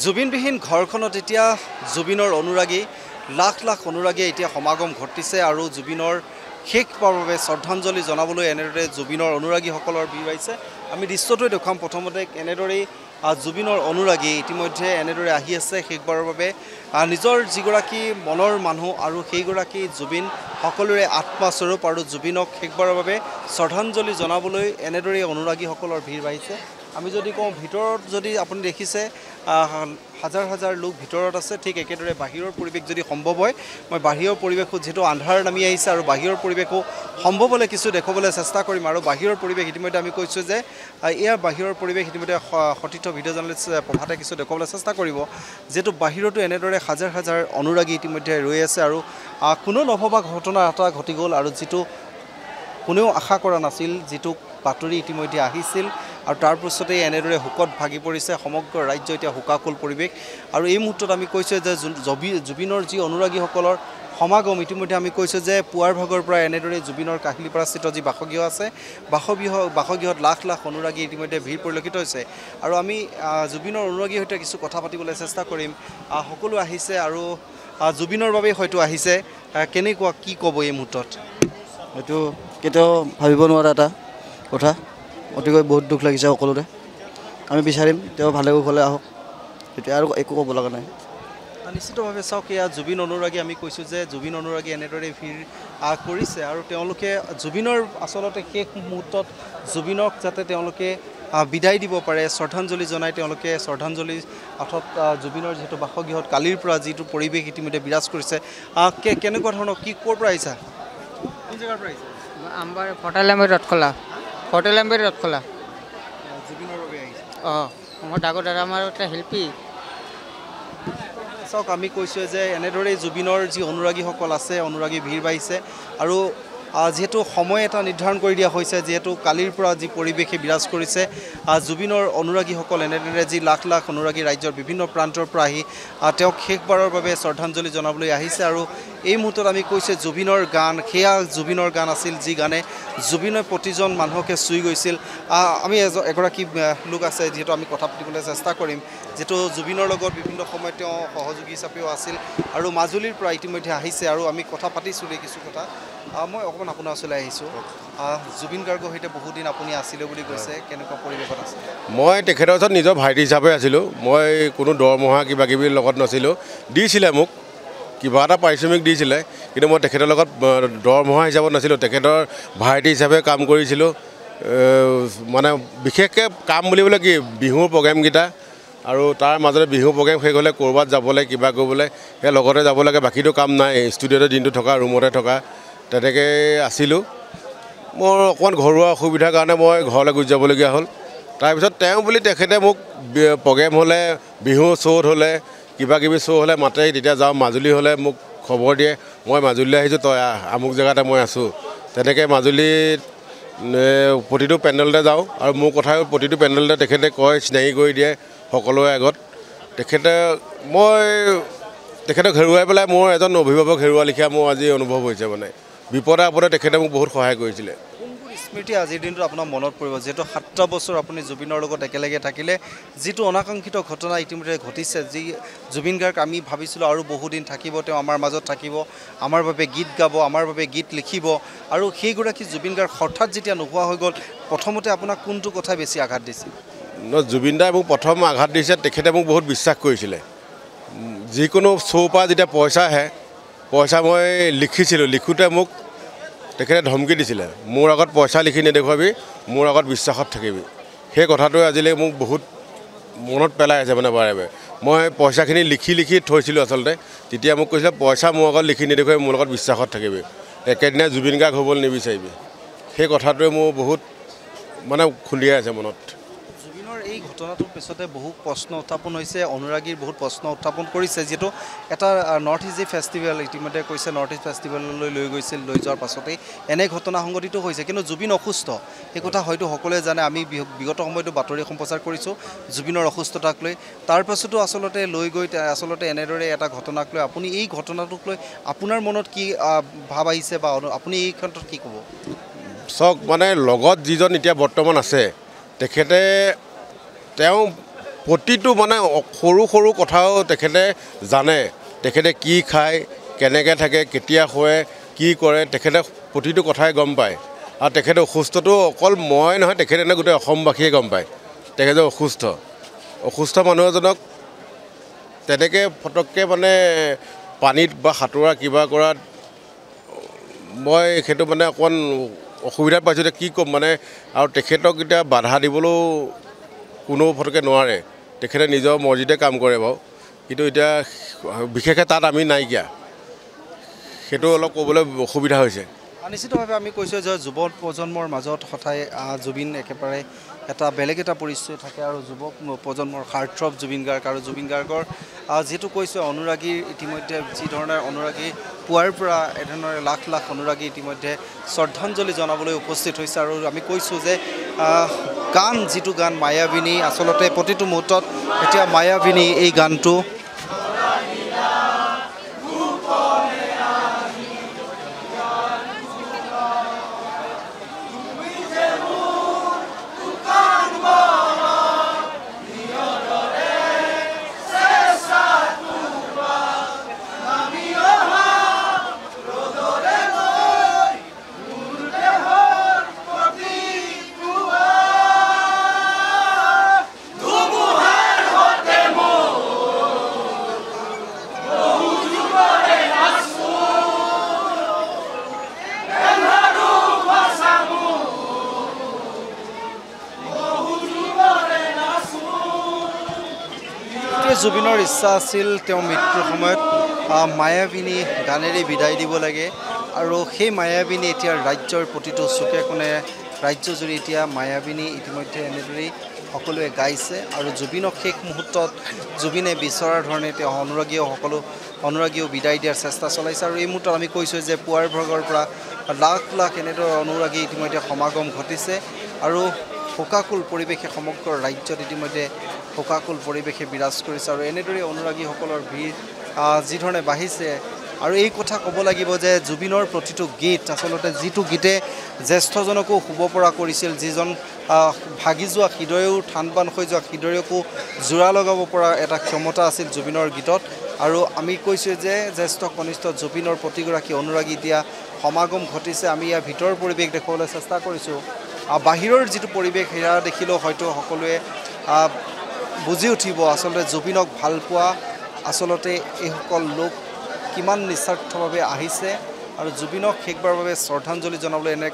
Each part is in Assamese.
জুবিনবিহীন ঘৰখনত এতিয়া জুবিনৰ অনুৰাগী লাখ লাখ অনুৰাগীয়ে এতিয়া সমাগম ঘটিছে আৰু জুবিনৰ শেষবাৰৰ বাবে শ্ৰদ্ধাঞ্জলি জনাবলৈ এনেদৰে জুবিনৰ অনুৰাগীসকলৰ ভিৰ আহিছে। আমি দৃশ্যটো দেখুৱাম। প্ৰথমতে এনেদৰেই জুবিনৰ অনুৰাগী ইতিমধ্যে এনেদৰে আহি আছে শেষবাৰৰ বাবে নিজৰ যিগৰাকী মনৰ মানুহ আৰু সেইগৰাকী জুবিন সকলোৰে আত্মাস্বৰূপ আৰু জুবিনক শেষবাৰৰ বাবে শ্ৰদ্ধাঞ্জলি জনাবলৈ এনেদৰেই অনুৰাগীসকলৰ ভিৰ বাঢ়িছে। আমি যদি কওঁ ভিতৰত যদি আপুনি দেখিছে হাজাৰ হাজাৰ লোক ভিতৰত আছে, ঠিক একেদৰে বাহিৰৰ পৰিৱেশ যদি সম্ভৱ হয় মই বাহিৰৰ পৰিৱেশো যিহেতু আন্ধাৰ নামি আহিছে আৰু বাহিৰৰ পৰিৱেশো সম্ভৱ হ'লে কিছু দেখুৱাবলৈ চেষ্টা কৰিম। আৰু বাহিৰৰ পৰিৱেশ ইতিমধ্যে আমি কৈছোঁ যে ইয়াৰ বাহিৰৰ পৰিৱেশ ইতিমধ্যে সতীৰ্থ ভিডিঅ' জাৰ্নেলিষ্ট প্ৰভাতে কিছু দেখুৱাবলৈ চেষ্টা কৰিব, যিহেতু বাহিৰতো এনেদৰে হাজাৰ হাজাৰ অনুৰাগী ইতিমধ্যে ৰৈ আছে আৰু কোনো নভবা ঘটনা এটা ঘটি গ'ল আৰু যিটো কোনেও আশা কৰা নাছিল, যিটো বাতৰি ইতিমধ্যে আহিছিল আৰু তাৰ পিছতেই এনেদৰে শোকত ভাগি পৰিছে সমগ্ৰ ৰাজ্য। এতিয়া শোকাকুল পৰিৱেশ আৰু এই মুহূৰ্তত আমি কৈছোঁ যে জুবিনৰ যি অনুৰাগীসকলৰ সমাগম ইতিমধ্যে আমি কৈছোঁ যে পুৱাৰ ভাগৰ পৰা এনেদৰে জুবিনৰ কাহিলীপাৰাস্থিত যি বাসগৃহ আছে বাসগৃহত লাখ লাখ অনুৰাগী ইতিমধ্যে ভিৰ পৰিলক্ষিত হৈছে আৰু আমি জুবিনৰ অনুৰাগীৰ সৈতে কিছু কথা পাতিবলৈ চেষ্টা কৰিম। সকলো আহিছে আৰু জুবিনৰ বাবেই হয়তো আহিছে। কেনেকুৱা কি ক'ব এই মুহূৰ্তত? এইটো কেতিয়াও ভাবিব নোৱাৰা এটা কথা, অতিকৈ বহুত দুখ লাগিছে সকলোৰে। আমি বিচাৰিম তেওঁ ভালে কুশলে আহক, তেতিয়া আৰু একো ক'ব লগা নাই। নিশ্চিতভাৱে চাওক, এয়া জুবিন অনুৰাগী। আমি কৈছোঁ যে জুবিন অনুৰাগী এনেদৰে ভিৰ কৰিছে আৰু তেওঁলোকে জুবিনৰ আচলতে শেষ মুহূৰ্তত জুবিনক যাতে তেওঁলোকে বিদায় দিব পাৰে, শ্ৰদ্ধাঞ্জলি জনাই তেওঁলোকে শ্ৰদ্ধাঞ্জলি অৰ্থাৎ জুবিনৰ যিহেতু বাসগৃহত কালিৰ পৰা যিটো পৰিৱেশ ইতিমধ্যে বিৰাজ কৰিছে। কেনেকুৱা ধৰণৰ কি ক'ৰ পৰা আহিছা? কোন জেগাৰ পৰা আহিছা? আমাৰ ফটালাম্বাৰী ৰথখোলা জুবিনৰ বাবে আহিছে। মোৰ ডাঙৰ দাদা আমাৰ এটা শিল্পী। চাওক, আমি কৈছোঁ যে এনেদৰেই জুবিনৰ যি অনুৰাগীসকল আছে, অনুৰাগী ভিৰ বাঢ়িছে আৰু যিহেতু সময় এটা নিৰ্ধাৰণ কৰি দিয়া হৈছে, যিহেতু কালিৰ পৰা যি পৰিৱেশে বিৰাজ কৰিছে জুবিনৰ অনুৰাগীসকল এনেদৰে যি লাখ লাখ অনুৰাগী ৰাজ্যৰ বিভিন্ন প্ৰান্তৰ পৰা আহি তেওঁক শেষবাৰৰ বাবে শ্ৰদ্ধাঞ্জলি জনাবলৈ আহিছে। আৰু এই মুহূৰ্তত আমি কৈছোঁ জুবিনৰ গান, সেয়া জুবিনৰ গান আছিল যি গানে জুবিনে প্ৰতিজন মানুহকে চুই গৈছিল। আমি এগৰাকী লোক আছে যিহেতু আমি কথা পাতিবলৈ চেষ্টা কৰিম, যিটো জুবিনৰ লগত বিভিন্ন সময়ত তেওঁ সহযোগী হিচাপেও আছিল আৰু মাজুলীৰ পৰা ইতিমধ্যে আহিছে আৰু আমি কথা পাতিছোঁ কিছু কথা। মই অকণমান আপোনাৰ ওচৰলৈ আহিছোঁ। জুবিন গাৰ্গৰ সৈতে বহুদিন আপুনি আছিলে বুলি কৈছে, কেনেকুৱা পৰিৱেশত আছে? মই তেখেতৰ ওচৰত নিজৰ ভাইটি হিচাপে আছিলোঁ। মই কোনো দৰমহা কিবা কিবিৰ লগত নাছিলোঁ। দিছিলে মোক কিবা এটা পাৰিশ্ৰমিক দিছিলে, কিন্তু মই তেখেতৰ লগত দৰমহা হিচাপত নাছিলোঁ, তেখেতৰ ভাইটি হিচাপে কাম কৰিছিলোঁ। মানে বিশেষকৈ কাম বুলিবলৈ কি বিহুৰ প্ৰগ্ৰেমকেইটা আৰু তাৰ মাজতে বিহু প্ৰগ্ৰেম শেষ হ'লে ক'ৰবাত যাবলৈ কিবা কৰিবলৈ সেই লগতে যাব লাগে, বাকীটো কাম নাই। ষ্টুডিঅ'তে দিনটো থকা, ৰুমতে থকা, তেনেকৈ আছিলোঁ। মোৰ অকণমান ঘৰুৱা অসুবিধাৰ কাৰণে মই ঘৰলৈ গুচি যাবলগীয়া হ'ল। তাৰপিছত তেওঁ বুলি তেখেতে মোক প্ৰগ্ৰেম হ'লে, বিহু শ্ব'ত হ'লে, কিবা কিবি শ্ব' হ'লে মাতে, তেতিয়া যাওঁ। মাজুলী হ'লে মোক খবৰ দিয়ে, মই মাজুলীলৈ আহিছোঁ, তই আমুক জেগাতে মই আছোঁ। তেনেকৈ মাজুলীত প্ৰতিটো পেণ্ডেলতে যাওঁ আৰু মোৰ কথাও প্ৰতিটো পেণ্ডেলতে তেখেতে কয়, চিনাকি কৰি দিয়ে সকলোৰে আগত। তেখেতক হেৰুৱাই পেলাই মোৰ এজন অভিভাৱক হেৰুৱা লিখীয়া মোৰ আজি অনুভৱ হৈছে। মানে বিপদে আপদে তেখেতে মোক বহুত সহায় কৰিছিলে। কোনবোৰ স্মৃতি আজিৰ দিনটোত আপোনাৰ মনত পৰিব, যিহেতু 7টা বছৰ আপুনি জুবিনৰ লগত একেলগে থাকিলে, যিটো অনাকাংক্ষিত ঘটনা ইতিমধ্যে ঘটিছে, যি জুবিন গাৰ্গ আমি ভাবিছিলোঁ আৰু বহুদিন থাকিব, তেওঁ আমাৰ মাজত থাকিব, আমাৰ বাবে গীত গাব, আমাৰ বাবে গীত লিখিব, আৰু সেইগৰাকী জুবিন গাৰ্গ হঠাৎ যেতিয়া নোহোৱা হৈ গ'ল, প্ৰথমতে আপোনাক কোনটো কথাই বেছি আঘাত দিছিল? জুবিন দাই মোক প্ৰথম আঘাত দিছে, তেখেতে মোক বহুত বিশ্বাস কৰিছিলে। যিকোনো শ্ব'ৰ পৰা যেতিয়া পইচা আহে, পইচা মই লিখিছিলোঁ, লিখোঁতে মোক তেখেতে ধমকি দিছিলে, মোৰ আগত পইচা লিখি নেদেখুৱাবি, মোৰ আগত বিশ্বাসত থাকিবি। সেই কথাটোৱে আজিলৈ মোক বহুত মনত পেলাই আছে। মানে বাৰে বাৰে মই পইচাখিনি লিখি থৈছিলোঁ আচলতে, তেতিয়া মোক কৈছিলে পইচা মোৰ আগত লিখি নেদেখুৱাবি, মোৰ লগত বিশ্বাসত থাকিবি, একেদিনাই জুবিন গাৰ্গ হ'বলৈ নিবিচাৰিবি। সেই কথাটোৱে মোৰ বহুত মানে খুন্দিয়াই আছে মনত। এই ঘটনাটোৰ পিছতে বহু প্ৰশ্ন উত্থাপন হৈছে, অনুৰাগীৰ বহুত প্ৰশ্ন উত্থাপন কৰিছে, যিহেতু এটা নৰ্থ ইষ্ট ফেষ্টিভেল ইতিমধ্যে কৈছে, নৰ্থ ইষ্ট ফেষ্টিভেললৈ লৈ গৈছিল, লৈ যোৱাৰ পাছতেই এনে ঘটনা সংঘটিত হৈছে। কিন্তু জুবিন অসুস্থ, সেই কথা হয়তো সকলোৱে জানে। আমি বিগত সময়তো বাতৰি সম্প্ৰচাৰ কৰিছোঁ জুবিনৰ অসুস্থতাক লৈ। তাৰ পাছতো আচলতে লৈ গৈ আচলতে এনেদৰে এটা ঘটনাক লৈ আপুনি এই ঘটনাটোক লৈ আপোনাৰ মনত কি ভাৱ আহিছে বা আপুনি এই ক্ষেত্ৰত কি ক'ব? চাওক, মানে লগত যিজন এতিয়া বৰ্তমান আছে, তেখেতে তেওঁ প্ৰতিটো মানে সৰু সৰু কথাও তেখেতে জানে তেখেতে কি খায় কেনেকৈ থাকে কেতিয়া শুৱে কি কৰে তেখেতে প্ৰতিটো কথাই গম পায় আৰু তেখেতে অসুস্থটো অকল মই নহয় তেখেতে নে গোটেই অসমবাসীয়ে গম পায় তেখেতে অসুস্থ মানুহ এজনক তেনেকৈ ফটককৈ মানে পানীত বা সাঁতোৰা কিবা কৰাত মই সেইটো মানে অকণমান অসুবিধাত পাইছোঁ এতিয়া কি ক'ম মানে আৰু তেখেতক এতিয়া বাধা দিবলৈও কোনো ফটকৈ নোৱাৰে তেখেতে নিজৰ মৰ্জিতে কাম কৰে বাৰু কিন্তু এতিয়া বিশেষকৈ তাত আমি নাইকিয়া সেইটো অলপ ক'বলৈ অসুবিধা হৈছে নিশ্চিতভাৱে আমি কৈছোঁ যে যুৱ প্ৰজন্মৰ মাজত সদায় জুবিন একেবাৰে এটা বেলেগ এটা পৰিচয় থাকে আৰু যুৱ প্ৰজন্মৰ হাৰ্টথ্ৰব জুবিন গাৰ্গ আৰু জুবিন গাৰ্গৰ যিটো কৈছোঁ অনুৰাগীৰ ইতিমধ্যে যি ধৰণৰ অনুৰাগী পুৱাৰ পৰা এনেধৰণে লাখ লাখ অনুৰাগী ইতিমধ্যে শ্ৰদ্ধাঞ্জলি জনাবলৈ উপস্থিত হৈছে আৰু আমি কৈছোঁ যে গান যিটো গান মায়াবিনী আচলতে প্ৰতিটো মুহূৰ্তত এতিয়া মায়াবিনী এই গানটো জুবিনৰ ইচ্ছা আছিল তেওঁ মৃত্যুৰ সময়ত মায়াবিনী গানেৰে বিদায় দিব লাগে আৰু সেই মায়াবিনী এতিয়া ৰাজ্যৰ প্ৰতিটো চুকে কোণে ৰাজ্যজুৰি এতিয়া মায়াবিনী ইতিমধ্যে এনেদৰেই সকলোৱে গাইছে আৰু জুবিনক শেষ মুহূৰ্তত জুবিনে বিচৰাৰ ধৰণে তেওঁ অনুৰাগীয়েও বিদায় দিয়াৰ চেষ্টা চলাইছে আৰু এই মুহূৰ্তত আমি কৈছোঁ যে পুৱাৰ ভাগৰ পৰা লাখ লাখ এনেদৰে অনুৰাগী ইতিমধ্যে সমাগম ঘটিছে আৰু শোকাকুল পৰিৱেশে সমগ্ৰ ৰাজ্যত ইতিমধ্যে শোকাকুল পৰিৱেশে বিৰাজ কৰিছে আৰু এনেদৰে অনুৰাগীসকলৰ ভিৰ যি ধৰণে বাঢ়িছে আৰু এই কথা ক'ব লাগিব যে জুবিনৰ প্ৰতিটো গীত আচলতে যিটো গীতে জ্যেষ্ঠজনকো শুব পৰা কৰিছিল যিজন ভাগি যোৱা হৃদয়ো থান-বান হৈ যোৱা হৃদয়কো জোৰা লগাব পৰা এটা ক্ষমতা আছিল জুবিনৰ গীতত আৰু আমি কৈছোঁ যে জ্যেষ্ঠ কনিষ্ঠ জুবিনৰ প্ৰতিগৰাকী অনুৰাগী এতিয়া সমাগম ঘটিছে আমি ইয়াৰ ভিতৰৰ পৰিৱেশ দেখুৱাবলৈ চেষ্টা কৰিছোঁ বাহিৰৰ যিটো পৰিৱেশ সেয়া দেখিলেও হয়তো সকলোৱে বুজি উঠিব আচলতে জুবিনক ভাল পোৱা আচলতে এইসকল লোক কিমান নিস্বাৰ্থভাৱে আহিছে আৰু জুবিনক শেষবাৰৰ বাবে শ্ৰদ্ধাঞ্জলি জনাবলৈ এনে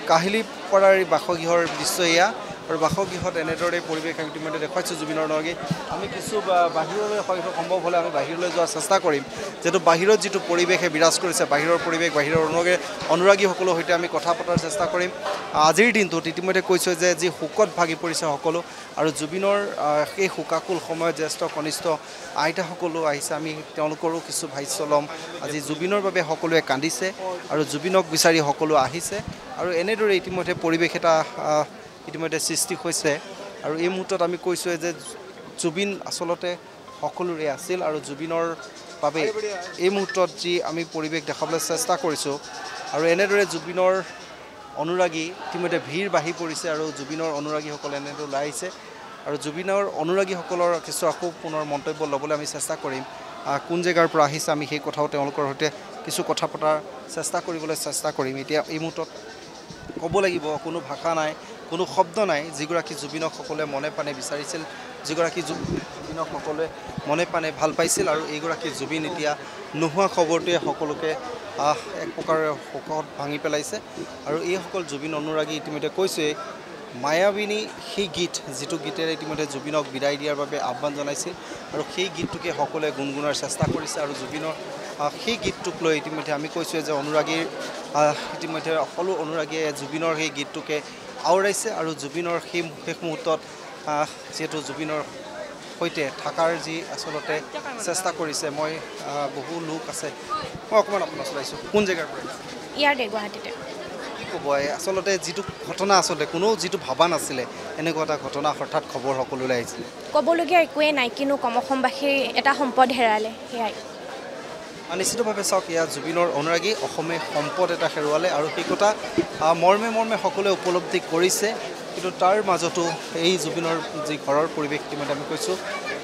কাহিলীপাৰাৰ বাসগৃহৰ দৃশ্য এয়া আৰু বাসগৃহত এনেদৰে পৰিৱেশ আমি ইতিমধ্যে দেখুৱাইছোঁ জুবিনৰ লগি আমি কিছু বাহিৰলৈ হয়তো সম্ভৱ হ'লে আমি বাহিৰলৈ যোৱাৰ চেষ্টা কৰিম যিহেতু বাহিৰত যিটো পৰিৱেশে বিৰাজ কৰিছে বাহিৰৰ পৰিৱেশ বাহিৰৰ অনুৰাগীসকলৰ সৈতে আমি কথা পতাৰ চেষ্টা কৰিম আজিৰ দিনটোত ইতিমধ্যে কৈছোঁ যে যি শোকত ভাগি পৰিছে সকলো আৰু জুবিনৰ সেই শোকাকুল সময়ত জ্যেষ্ঠ কনিষ্ঠ আইতাসকলো আহিছে আমি তেওঁলোকৰো কিছু ভাষ্য ল'ম আজি জুবিনৰ বাবে সকলোৱে কান্দিছে আৰু জুবিনক বিচাৰি সকলো আহিছে আৰু এনেদৰে ইতিমধ্যে পৰিৱেশ এটা ইতিমধ্যে সৃষ্টি হৈছে আৰু এই মুহূৰ্তত আমি কৈছোঁ যে জুবিন আচলতে সকলোৰে আছিল আৰু জুবিনৰ বাবে এই মুহূৰ্তত যি আমি পৰিৱেশ দেখাবলৈ চেষ্টা কৰিছোঁ আৰু এনেদৰে জুবিনৰ অনুৰাগী ইতিমধ্যে ভিৰ বাঢ়ি পৰিছে আৰু জুবিনৰ অনুৰাগীসকলে এনেদৰে ওলাই আহিছে আৰু জুবিনৰ অনুৰাগীসকলৰ কিছু আকৌ পুনৰ মন্তব্য ল'বলৈ আমি চেষ্টা কৰিম কোন জেগাৰ পৰা আহিছে আমি সেই কথাও তেওঁলোকৰ সৈতে কিছু কথা পতাৰ চেষ্টা কৰিম এতিয়া এই মুহূৰ্তত ক'ব লাগিব কোনো ভাষা নাই কোনো শব্দ নাই যিগৰাকী জুবিনক সকলোৱে মনে প্ৰাণে বিচাৰিছিল যিগৰাকী জুবিনক সকলোৱে মনে প্ৰাণে ভাল পাইছিল আৰু এইগৰাকী জুবিন এতিয়া নোহোৱা খবৰটোৱে সকলোকে এক প্ৰকাৰে শোকত ভাঙি পেলাইছে আৰু এইসকল জুবিন অনুৰাগী ইতিমধ্যে কৈছে মায়াবিনী সেই গীত যিটো গীতেৰে ইতিমধ্যে জুবিনক বিদায় দিয়াৰ বাবে আহ্বান জনাইছিল আৰু সেই গীতটোকে সকলোৱে গুণগুণাৰ চেষ্টা কৰিছে আৰু জুবিনৰ সেই গীতটোক লৈ ইতিমধ্যে আমি কৈছোঁ যে অনুৰাগীৰ ইতিমধ্যে সকলো অনুৰাগীয়ে জুবিনৰ সেই গীতটোকে আওৰাইছে আৰু জুবিনৰ সেই শেষ মুহূৰ্তত যিহেতু জুবিনৰ সৈতে থকাৰ যি আচলতে চেষ্টা কৰিছে মই বহু লোক আছে মই অকণমান আপোনাক চলাইছোঁ কোন জেগাৰ পৰা ইয়াতে গুৱাহাটীতে কি ক'ব আচলতে যিটো ঘটনা আচলতে কোনো যিটো ভাবা নাছিলে এনেকুৱা এটা ঘটনা হঠাৎ খবৰ সকলোলৈ আহিছিলে ক'বলগীয়া একোৱেই নাই কিন্তু অসমবাসীৰ এটা সম্পদ হেৰালে সেয়াই নিশ্চিতভাৱে চাওক এয়া জুবিনৰ অনুৰাগী অসমে সম্পদ এটা হেৰুৱালে আৰু সেই কথা মৰ্মে সকলোৱে উপলব্ধি কৰিছে কিন্তু তাৰ মাজতো এই জুবিনৰ যি ঘৰৰ পৰিৱেশ ইতিমধ্যে আমি কৈছোঁ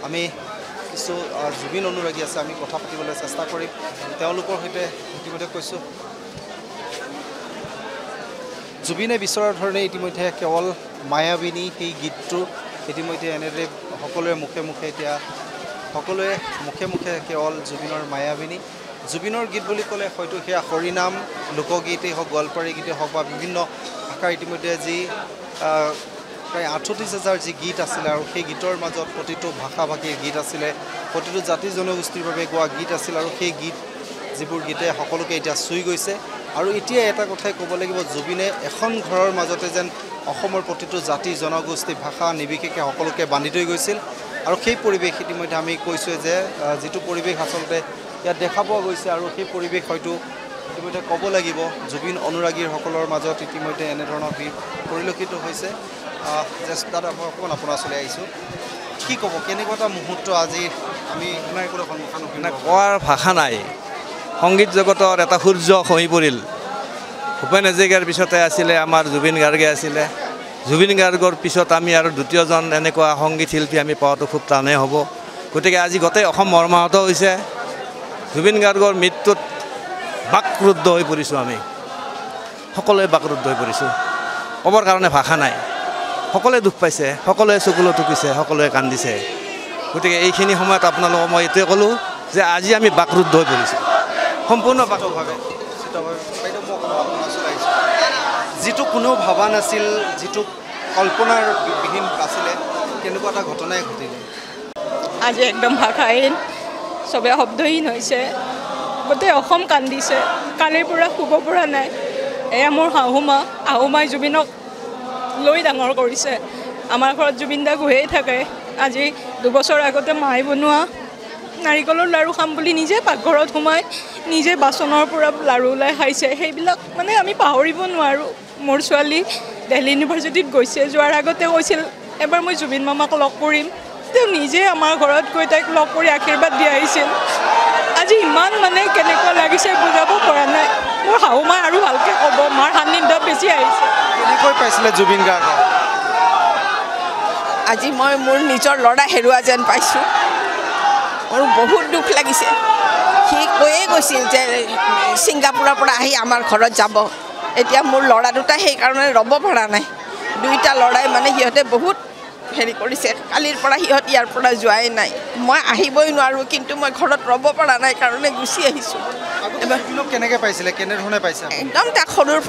আমি কিছু জুবিন অনুৰাগী আছে আমি কথা পাতিবলৈ চেষ্টা কৰিম তেওঁলোকৰ সৈতে ইতিমধ্যে কৈছোঁ জুবিনে বিচৰাৰ ধৰণে ইতিমধ্যে কেৱল মায়াবিনী সেই গীতটো ইতিমধ্যে এনেদৰে সকলোৰে মুখে মুখে এতিয়া সকলোৱে মুখে মুখে কেৱল জুবিনৰ মায়াবিনী জুবিনৰ গীত বুলি ক'লে হয়তো সেয়া হৰিনাম লোকগীতেই হওক গোৱালপাৰী গীতেই হওক বা বিভিন্ন ভাষাৰ ইতিমধ্যে যি প্ৰায় 38,000 যি গীত আছিলে আৰু সেই গীতৰ মাজত প্ৰতিটো ভাষা ভাষীৰ গীত আছিলে প্ৰতিটো জাতি জনগোষ্ঠীৰ বাবে গোৱা গীত আছিল আৰু সেই গীত যিবোৰ গীতে সকলোকে এতিয়া চুই গৈছে আৰু এতিয়া এটা কথাই ক'ব লাগিব জুবিনে এখন ঘৰৰ মাজতে যেন অসমৰ প্ৰতিটো জাতি জনগোষ্ঠী ভাষা নিৰ্বিশেষে সকলোকে বান্ধি থৈ গৈছিল আৰু সেই পৰিৱেশ ইতিমধ্যে আমি কৈছোঁ যে যিটো পৰিৱেশ আচলতে ইয়াত দেখা পোৱা গৈছে আৰু সেই পৰিৱেশ হয়তো ইতিমধ্যে ক'ব লাগিব জুবিন অনুৰাগীসকলৰ মাজত ইতিমধ্যে এনেধৰণৰ ভিৰ পৰিলক্ষিত হৈছে দাদা মই অকণমান আপোনাৰ ওচৰলৈ আহিছোঁ কি ক'ব কেনেকুৱা এটা মুহূৰ্ত আজি আমি সোণাৰীকোটৰ সন্মুখীন কোৱাৰ ভাষা নাই সংগীত জগতৰ এটা সূৰ্য খহি পৰিল ভূপেন হাজৰিকাৰ পিছতে আছিলে আমাৰ জুবিন গাৰ্গে আছিলে জুবিন গাৰ্গৰ পিছত আমি আৰু দ্বিতীয়জন এনেকুৱা সংগীত শিল্পী আমি পোৱাটো খুব টানেই হ'ব গতিকে আজি গোটেই অসম মৰ্মাহত হৈছে জুবিন গাৰ্গৰ মৃত্যুত বাকৰুদ্ধ হৈ পৰিছোঁ আমি সকলোৱে বাকৰুদ্ধ হৈ পৰিছোঁ ক'বৰ কাৰণে ভাষা নাই সকলোৱে দুখ পাইছে সকলোৱে চকুলো টুকিছে সকলোৱে কান্দিছে গতিকে এইখিনি সময়ত আপোনালোকক মই এইটোৱে ক'লোঁ যে আজি আমি বাকৰুদ্ধ হৈ পৰিছোঁ সম্পূৰ্ণ বাকভাৱে যিটো কোনেও ভবা নাছিল যিটো কল্পনাৰ বিহীন আছিলে তেনেকুৱা এটা ঘটনাই ঘটিলে আজি একদম ভাষাহীন চবে শব্দহীন হৈছে গোটেই অসম কান্দিছে কালিৰ পৰা শুব পৰা নাই এয়া মোৰ শাহুমাই জুবিনক লৈ ডাঙৰ কৰিছে আমাৰ ঘৰত জুবিন দা গুহেই থাকে আজি 2 বছৰ আগতে মাই বনোৱা নাৰিকলৰ লাড়ু খাম বুলি নিজে পাকঘৰত সোমাই নিজে বাচনৰ পৰা লাড়ু ওলাই খাইছে সেইবিলাক মানে আমি পাহৰিব নোৱাৰোঁ মোৰ ছোৱালী দিল্লী ইউনিভাৰ্চিটিত গৈছে যোৱাৰ আগতে কৈছিল এবাৰ মই জুবিন মামাক লগ কৰিম তেওঁ নিজে আমাৰ ঘৰত গৈ তাইক লগ কৰি আশীৰ্বাদ দি আহিছিল আজি ইমান মানে কেনেকুৱা লাগিছে বুজাব পৰা নাই মোৰ শাহুমাই আৰু ভালকৈ ক'ব মাৰ সান্নিধ্য বেছি আহিছে কেনেকৈ পাইছিলে জুবিন গাৰ্গক আজি মই মোৰ নিজৰ ল'ৰা হেৰুৱা যেন পাইছোঁ মোৰ বহুত দুখ লাগিছে সি কৈয়ে গৈছিল যে ছিংগাপুৰৰ পৰা আহি আমাৰ ঘৰত যাব এতিয়া মোৰ ল'ৰা দুটা সেইকাৰণে ৰ'ব পৰা নাই দুইটা ল'ৰাই মানে সিহঁতে বহুত হেৰি কৰিছে কালিৰ পৰা সিহঁত ইয়াৰ পৰা যোৱাই নাই মই আহিবই নোৱাৰোঁ কিন্তু মই ঘৰত ৰ'ব পৰা নাই কাৰণে গুচি আহিছোঁ কেনেকৈ পাইছিলে কেনেধৰণে পাইছে একদম তাক সৰুৰ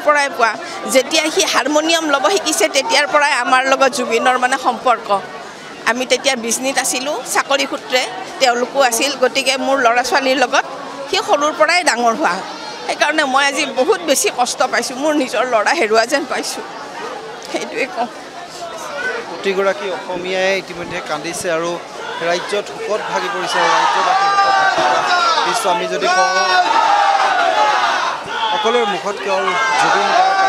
পৰাই পোৱা যেতিয়া সি হাৰমনিয়াম ল'ব শিকিছে তেতিয়াৰ পৰাই আমাৰ লগত জুবিনৰ মানে সম্পৰ্ক আমি তেতিয়া বিজনীত আছিলোঁ চাকৰি সূত্ৰে তেওঁলোকো আছিল গতিকে মোৰ ল'ৰা ছোৱালীৰ লগত সি সৰুৰ পৰাই ডাঙৰ হোৱা সেইকাৰণে মই আজি বহুত বেছি কষ্ট পাইছোঁ মোৰ নিজৰ ল'ৰা হেৰুৱা যেন পাইছোঁ সেইটোৱে কওঁ প্ৰতিগৰাকী অসমীয়াই ইতিমধ্যে কান্দিছে আৰু ৰাজ্যত শোকত ভাগি পৰিছে আমি যদি কওঁ সকলোৰে মুখত কেৱল জুবিন গাৰ্গ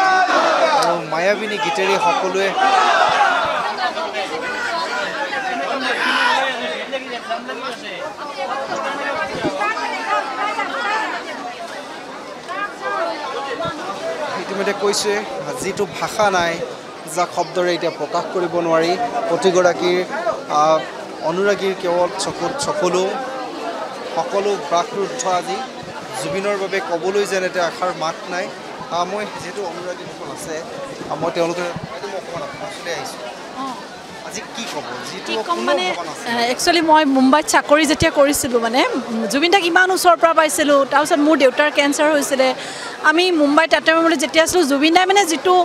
আৰু মায়াবিনী গীতেৰে সকলোৱে ইতিমধ্যে কৈছে যিটো ভাষা নাই যাক শব্দৰে এতিয়া প্ৰকাশ কৰিব নোৱাৰি প্ৰতিগৰাকীৰ অনুৰাগীৰ কেৱল চকুত চকুলো সকলো বাকৰুদ্ধ আজি জুবিনৰ বাবে ক'বলৈ যেন এতিয়া আশাৰ মাত নাই মই যিহেতু অনুৰাগীসকল আছে মই তেওঁলোকে অকণমান ওচৰলৈ আহিছোঁ আজি কি ক'ব কি ক'ম মানে একচুৱেলি মই মুম্বাইত চাকৰি যেতিয়া কৰিছিলোঁ মানে জুবিন দাক ইমান ওচৰৰ পৰা পাইছিলোঁ তাৰপিছত মোৰ দেউতাৰ কেঞ্চাৰ হৈছিলে আমি মুম্বাইত টাটামেমলৈ যেতিয়া আছিলোঁ জুবিন দাই মানে যিটো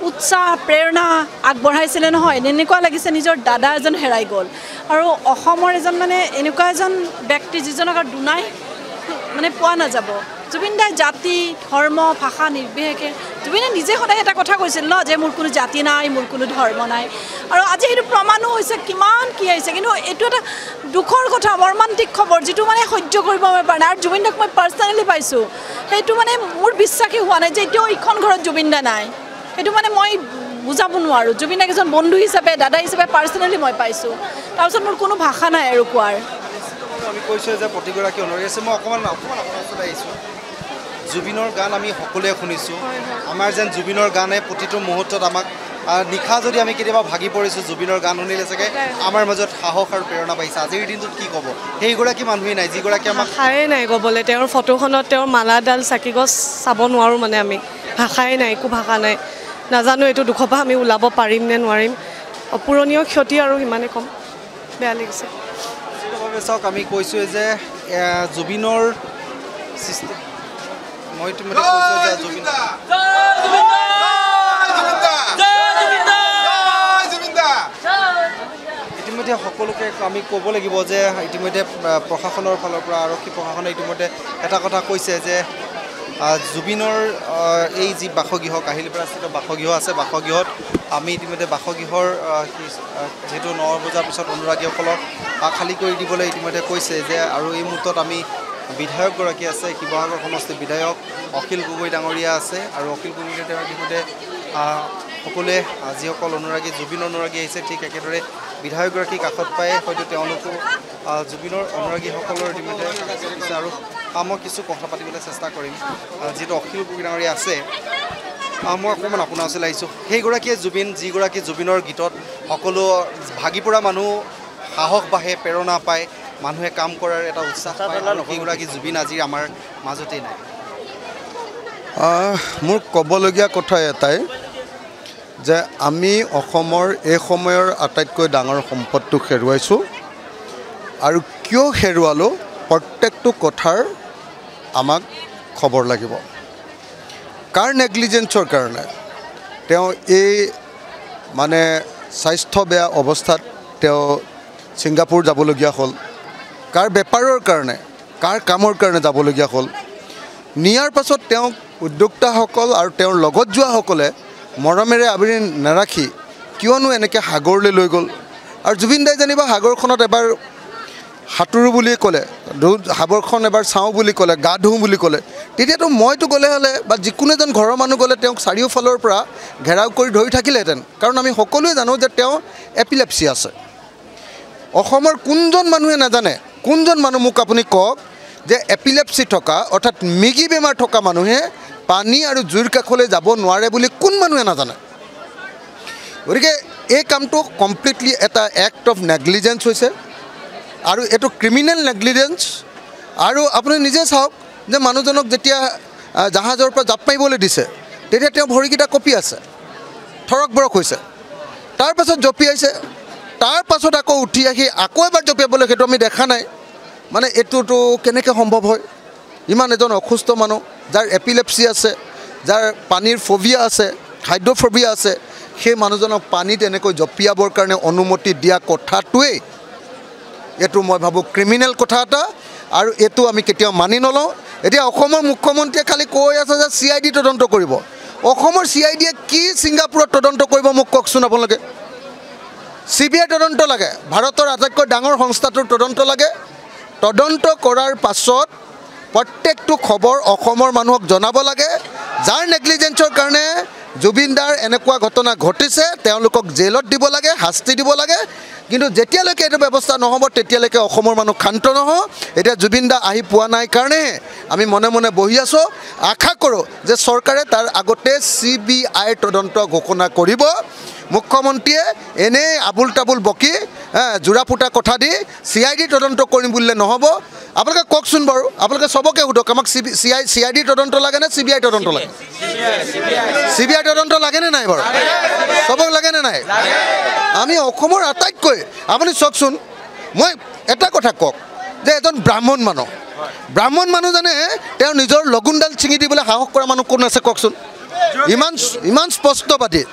উৎসাহ প্ৰেৰণা আগবঢ়াইছিলে নহয় এনেকুৱা লাগিছে নিজৰ দাদা এজন হেৰাই গ'ল আৰু অসমৰ এজন মানে এনেকুৱা এজন ব্যক্তি যিজনক আৰু দুনাই মানে পোৱা নাযাব জুবিন দাই জাতি ধৰ্ম ভাষা নিৰ্বিশেষে জুবিনে নিজে সদায় এটা কথা কৈছিল ন যে মোৰ কোনো জাতি নাই মোৰ কোনো ধৰ্ম নাই আৰু আজি সেইটো প্ৰমাণো হৈছে কিমান কি আহিছে কিন্তু এইটো এটা দুখৰ কথা মৰ্মান্তিক খবৰ যিটো মানে সহ্য কৰিব পৰা নাই আৰু জুবিন দাক মই পাৰ্চনেলি পাইছোঁ সেইটো মানে মোৰ বিশ্বাসেই হোৱা নাই যে এতিয়াও এইখন ঘৰত জুবিন দা নাই সেইটো মানে মই বুজাব নোৱাৰোঁ জুবিন দাক এজন বন্ধু হিচাপে দাদা হিচাপে পাৰ্চনেলি মই পাইছোঁ তাৰপিছত মোৰ কোনো ভাষা নাই আৰু কোৱাৰ আমি কৈছোঁ যে প্ৰতিগৰাকী অনুৰাগী আছে মই অকণমান আপোনাৰ ওচৰত আহিছোঁ জুবিনৰ গান আমি সকলোৱে শুনিছোঁ আমাৰ যেন জুবিনৰ গানে প্ৰতিটো মুহূৰ্তত আমাক নিশা যদি আমি কেতিয়াবা ভাগি পৰিছোঁ জুবিনৰ গান শুনিলে চাগে আমাৰ মাজত সাহস আৰু প্ৰেৰণা পাইছে আজিৰ দিনটোত কি ক'ব সেইগৰাকী মানুহেই নাই যিগৰাকী আমাক ভাষাই নাই ক'বলৈ তেওঁৰ ফটোখনত তেওঁৰ মালাডাল চাকি গছ চাব নোৱাৰোঁ মানে আমি ভাষাই নাই একো ভাষা নাই নাজানো এইটো দুখৰ পৰা আমি ওলাব পাৰিম নে নোৱাৰিম অপূৰণীয় ক্ষতি আৰু সিমানে কম বেয়া লাগিছে চাওক আমি কৈছোঁ যে জুবিনৰ মই ইতিমধ্যে কৈছোঁ যে জুবিন ইতিমধ্যে সকলোকে আমি ক'ব লাগিব যে ইতিমধ্যে প্ৰশাসনৰ ফালৰ পৰা আৰক্ষী প্ৰশাসনে ইতিমধ্যে এটা কথা কৈছে যে জুবিনৰ এই যি বাসগৃহ কাহিলীপাৰাস্থিত বাসগৃহ আছে বাসগৃহত আমি ইতিমধ্যে বাসগৃহৰ যিহেতু 9 বজাৰ পিছত অনুৰাগীসকলক খালী কৰি দিবলৈ ইতিমধ্যে কৈছে যে আৰু এই মুহূৰ্তত আমি বিধায়কগৰাকী আছে শিৱসাগৰ সমষ্টিৰ বিধায়ক অখিল গগৈ ডাঙৰীয়া আছে আৰু অখিল গগৈ তেওঁ ইতিমধ্যে সকলোৱে যিসকল অনুৰাগী জুবিন অনুৰাগী আহিছে ঠিক একেদৰে বিধায়কগৰাকী কাষত পাই হয়তো তেওঁলোকো জুবিনৰ অনুৰাগীসকলৰ ইতিমধ্যে আৰু মই কিছু কথা পাতিবলৈ চেষ্টা কৰিম যিটো অখিল গগৈ ডাঙৰীয়া আছে মই অকণমান আপোনাৰ ওচৰলৈ আহিছোঁ সেইগৰাকীয়ে জুবিন যিগৰাকী জুবিনৰ গীতত সকলো ভাগি পৰা মানুহ সাহস বাঢ়ে প্ৰেৰণা পায় মানুহে কাম কৰাৰ এটা উৎসাহ পায় আৰু সেইগৰাকী জুবিন আজি আমাৰ মাজতেই নাই মোৰ ক'বলগীয়া কথা এটাই যে আমি অসমৰ এই সময়ৰ আটাইতকৈ ডাঙৰ সম্পদটো হেৰুৱাইছোঁ আৰু কিয় হেৰুৱালোঁ প্ৰত্যেকটো কথাৰ আমাক খবৰ লাগিব কাৰ নেগলিজেঞ্চৰ কাৰণে তেওঁ এই মানে স্বাস্থ্য বেয়া অৱস্থাত তেওঁ ছিংগাপুৰ যাবলগীয়া হ'ল কাৰ বেপাৰৰ কাৰণে কাৰ কামৰ কাৰণে যাবলগীয়া হ'ল নিয়াৰ পাছত তেওঁক উদ্যোক্তাসকল আৰু তেওঁৰ লগত যোৱাসকলে মৰমেৰে আৱৰি নাৰাখি কিয়নো এনেকৈ সাগৰলৈ লৈ গ'ল আৰু জুবিন দাই যেনিবা সাগৰখনত এবাৰ সাঁতোৰো বুলি ক'লে সাগৰখন এবাৰ চাওঁ বুলি ক'লে গা ধুওঁ বুলি ক'লে তেতিয়াতো মইতো গ'লে হ'লে বা যিকোনো এজন ঘৰৰ মানুহ গ'লে তেওঁক চাৰিওফালৰ পৰা ঘেৰাও কৰি ধৰি থাকিলেহেঁতেন কাৰণ আমি সকলোৱে জানো যে তেওঁ এপিলেপচি আছে অসমৰ কোনজন মানুহে নাজানে কোনজন মানুহ মোক আপুনি কওক যে এপিলেপচি থকা অৰ্থাৎ মিগি বেমাৰ থকা মানুহে পানী আৰু জুইৰ কাষলৈ যাব নোৱাৰে বুলি কোন মানুহে নাজানে গতিকে এই কামটো কমপ্লিটলি এটা এক্ট অফ নেগলিজেঞ্চ হৈছে আৰু এইটো ক্ৰিমিনেল নেগলিজেঞ্চ আৰু আপুনি নিজে চাওক যে মানুহজনক যেতিয়া জাহাজৰ পৰা জাপ মাৰিবলৈ দিছে তেতিয়া তেওঁ ভৰিকেইটা কঁপি আছে থৰক বৰক হৈছে তাৰপাছত জঁপিয়াইছে তাৰপাছত আকৌ উঠি আহি আকৌ এবাৰ জঁপিয়াবলৈ সেইটো আমি দেখা নাই মানে এইটোতো কেনেকৈ সম্ভৱ হয় ইমান এজন অসুস্থ মানুহ যাৰ এপিলেপচি আছে যাৰ পানীৰ ফবিয়া আছে হাইড্ৰফবিয়া আছে সেই মানুহজনক পানীত এনেকৈ জঁপিয়াবৰ কাৰণে অনুমতি দিয়া কথাটোৱেই এইটো মই ভাবোঁ ক্ৰিমিনেল কথা এটা আৰু এইটো আমি কেতিয়াও মানি নলওঁ এতিয়া অসমৰ মুখ্যমন্ত্ৰীয়ে খালি কৈ আছে যে CID তদন্ত কৰিব অসমৰ CIDয়ে কি ছিংগাপুৰত তদন্ত কৰিব মোক কওকচোন আপোনালোকে CBI তদন্ত লাগে ভাৰতৰ আটাইতকৈ ডাঙৰ সংস্থাটোৰ তদন্ত লাগে তদন্ত কৰাৰ পাছত প্ৰত্যেকটো খবৰ অসমৰ মানুহক জনাব লাগে যাৰ নেগলিজেঞ্চৰ কাৰণে জুবিন দাৰ এনেকুৱা ঘটনা ঘটিছে তেওঁলোকক জেলত দিব লাগে শাস্তি দিব লাগে কিন্তু যেতিয়ালৈকে এইটো ব্যৱস্থা নহ'ব তেতিয়ালৈকে অসমৰ মানুহ শান্ত নহওঁ এতিয়া জুবিন দা আহি পোৱা নাই কাৰণে আমি মনে মনে বহি আছোঁ আশা কৰোঁ যে চৰকাৰে তাৰ আগতে CBI তদন্ত ঘোষণা কৰিব মুখ্যমন্ত্ৰীয়ে এনেই আবুল তাবুল বকি জোৰা ফুটা কথা দি CID তদন্ত কৰিম বুলিলে নহ'ব আপোনালোকে কওকচোন বাৰু আপোনালোকে চবকে সোধক আমাক CID তদন্ত লাগে নে CBI তদন্ত লাগে CBI তদন্ত লাগেনে নাই বাৰু চবক লাগেনে নাই আমি অসমৰ আটাইতকৈ আপুনি চাওকচোন মই এটা কথা কওক যে এজন ব্ৰাহ্মণ মানুহ জানে তেওঁ নিজৰ লগুণডাল ছিঙি দিবলৈ সাহস কৰা মানুহ কোন আছে কওকচোন ইমান স্পষ্টবাদী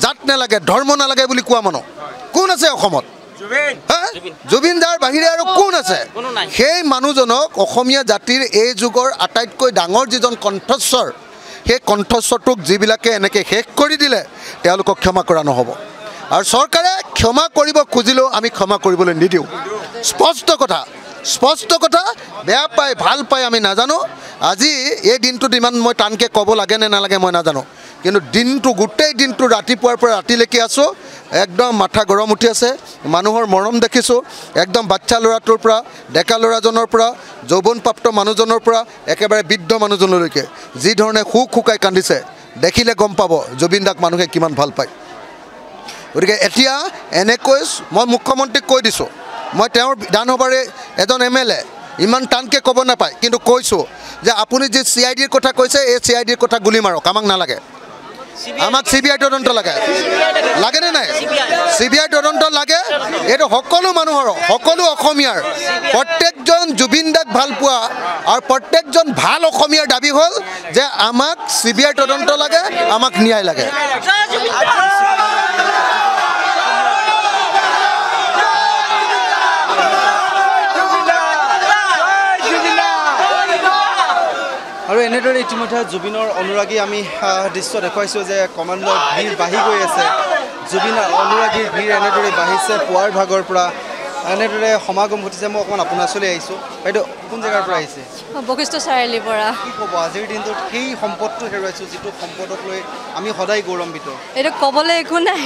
জাত নালাগে ধৰ্ম নালাগে বুলি কোৱা মানুহ কোন আছে অসমত জুবিন দাৰ বাহিৰে আৰু কোন আছে সেই মানুহজনক অসমীয়া জাতিৰ এই যুগৰ আটাইতকৈ ডাঙৰ যিজন কণ্ঠস্বৰ সেই কণ্ঠস্বৰটোক যিবিলাকে এনেকৈ শেষ কৰি দিলে তেওঁলোকক ক্ষমা কৰা নহ'ব আৰু চৰকাৰে ক্ষমা কৰিব খুজিলেও আমি ক্ষমা কৰিবলৈ নিদিওঁ স্পষ্ট কথা বেয়া পায় ভাল পায় আমি নাজানো আজি এই দিনটোত ইমান মই টানকৈ ক'ব লাগে নে নালাগে মই নাজানো কিন্তু দিনটো গোটেই দিনটো ৰাতিপুৱাৰ পৰা ৰাতিলৈকে আছোঁ একদম মাথা গৰম উঠি আছে মানুহৰ মৰম দেখিছোঁ একদম বাচ্চা ল'ৰাটোৰ পৰা ডেকা ল'ৰাজনৰ পৰা যৌৱনপ্ৰাপ্ত মানুহজনৰ পৰা একেবাৰে বৃদ্ধ মানুহজনলৈকে যি ধৰণে শুকাই কান্দিছে দেখিলে গম পাব জুবিন দাক মানুহে কিমান ভাল পায় গতিকে এতিয়া এনেকৈ মই মুখ্যমন্ত্ৰীক কৈ দিছোঁ মই তেওঁৰ বিধানসভাৰে এজন MLA ইমান টানকৈ ক'ব নাপায় কিন্তু কৈছোঁ যে আপুনি যে CIDৰ কথা কৈছে এই CIDৰ কথা গুলি মাৰক আমাক নালাগে আমাক CBI তদন্ত লাগে লাগেনে নাই CBI তদন্ত লাগে এইটো সকলো মানুহৰ সকলো অসমীয়াৰ প্ৰত্যেকজন জুবিন দাক ভাল পোৱা আৰু প্ৰত্যেকজন ভাল অসমীয়াৰ দাবী হ'ল যে আমাক CBI তদন্ত লাগে আমাক ন্যায় লাগে আৰু এনেদৰে ইতিমধ্যে জুবিনৰ অনুৰাগী আমি দৃশ্য দেখুৱাইছোঁ যে কমাণ্ডৰ ভিৰ বাঢ়ি গৈ আছে জুবিন অনুৰাগীৰ ভিৰ এনেদৰে বাঢ়িছে পুৱাৰ ভাগৰ পৰা এনেদৰে সমাগম ঘটিছে মই অকণমান আপোনাৰ ওচৰলৈ আহিছোঁ বাইদেউ কোন জেগাৰ পৰা আহিছে বশিষ্ঠ চাৰিআলিৰ পৰা কি ক'ব আজিৰ দিনটোত সেই সম্পদটো হেৰুৱাইছোঁ যিটো সম্পদক লৈ আমি সদায় গৌৰৱান্বিত এইটো ক'বলৈ একো নাই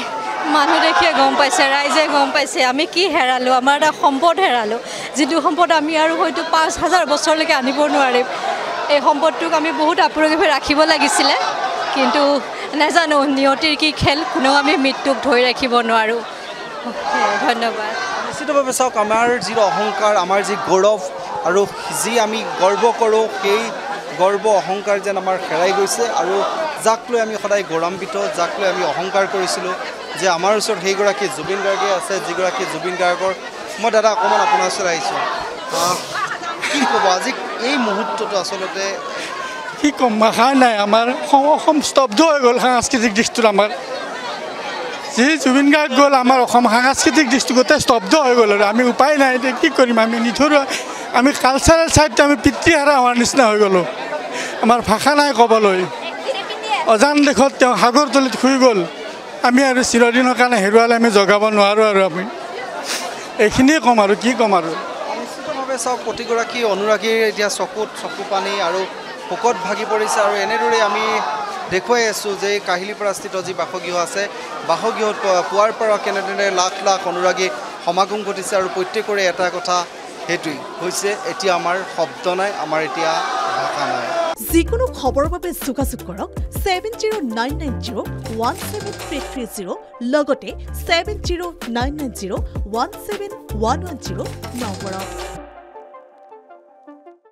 মানুহ দেখিয়ে গম পাইছে ৰাইজে গম পাইছে আমি কি হেৰালোঁ আমাৰ এটা সম্পদ হেৰালোঁ যিটো সম্পদ আমি আৰু হয়তো 5000 বছৰলৈকে আনিব নোৱাৰিম এই সম্পদটোক আমি বহুত আপুৰুগীভাৱে ৰাখিব লাগিছিলে কিন্তু নাজানো নিয়তিৰ কি খেল কোনেও আমি মৃত্যুক ধৰি ৰাখিব নোৱাৰোঁ ধন্যবাদ নিশ্চিতভাৱে চাওক আমাৰ যি অহংকাৰ আমাৰ যি গৌৰৱ আৰু যি আমি গৰ্ব কৰোঁ সেই গৰ্ব অহংকাৰ যেন আমাৰ হেৰাই গৈছে আৰু যাক লৈ আমি সদায় গৌৰৱান্বিত যাক লৈ আমি অহংকাৰ কৰিছিলোঁ যে আমাৰ ওচৰত সেইগৰাকী জুবিন গাৰ্গে আছে যিগৰাকী জুবিন গাৰ্গৰ মই দাদা অকণমান আপোনাৰ ওচৰত আহিছোঁ কি ক'ব আজি এই মুহূৰ্তটো আচলতে কি ক'ম ভাষা নাই আমাৰ অসম স্তব্ধ হৈ গ'ল সাংস্কৃতিক দিশটোত আমাৰ যি জুবিন গাৰ্গ গ'ল আমাৰ অসম সাংস্কৃতিক দিশটো গোটেই স্তব্ধ হৈ গ'ল আৰু আমি উপায় নাই এতিয়া কি কৰিম আমি নিথৰুৱা আমি কালচাৰেল ছাইডটো আমি পিতৃহাৰা হোৱাৰ নিচিনা হৈ গ'লোঁ আমাৰ ভাষা নাই ক'বলৈ অজান দেশত তেওঁ সাগৰ তলিত শুই গ'ল আমি আৰু চিৰদিনৰ কাৰণে হেৰুৱালে আমি জগাব নোৱাৰোঁ আৰু আমি এইখিনিয়ে ক'ম আৰু কি ক'ম আৰু নিশ্চিতভাৱে চাওক প্ৰতিগৰাকী অনুৰাগীৰ এতিয়া চকু পানী আৰু শোকত ভাগি পৰিছে আৰু এনেদৰে আমি দেখুৱাই আছোঁ যে কাহিলীপাৰাস্থিত যি বাসগৃহ আছে বাসগৃহত পুৱাৰ পৰা কেনেদৰে লাখ লাখ অনুৰাগী সমাগম ঘটিছে আৰু প্ৰত্যেকৰে এটা কথা সেইটোৱেই হৈছে এতিয়া আমাৰ শব্দ নাই আমাৰ এতিয়া ভাষা নাই যিকোনো খবৰৰ বাবে যোগাযোগ কৰক 7099017330 লগতে 7099017110 নম্বৰত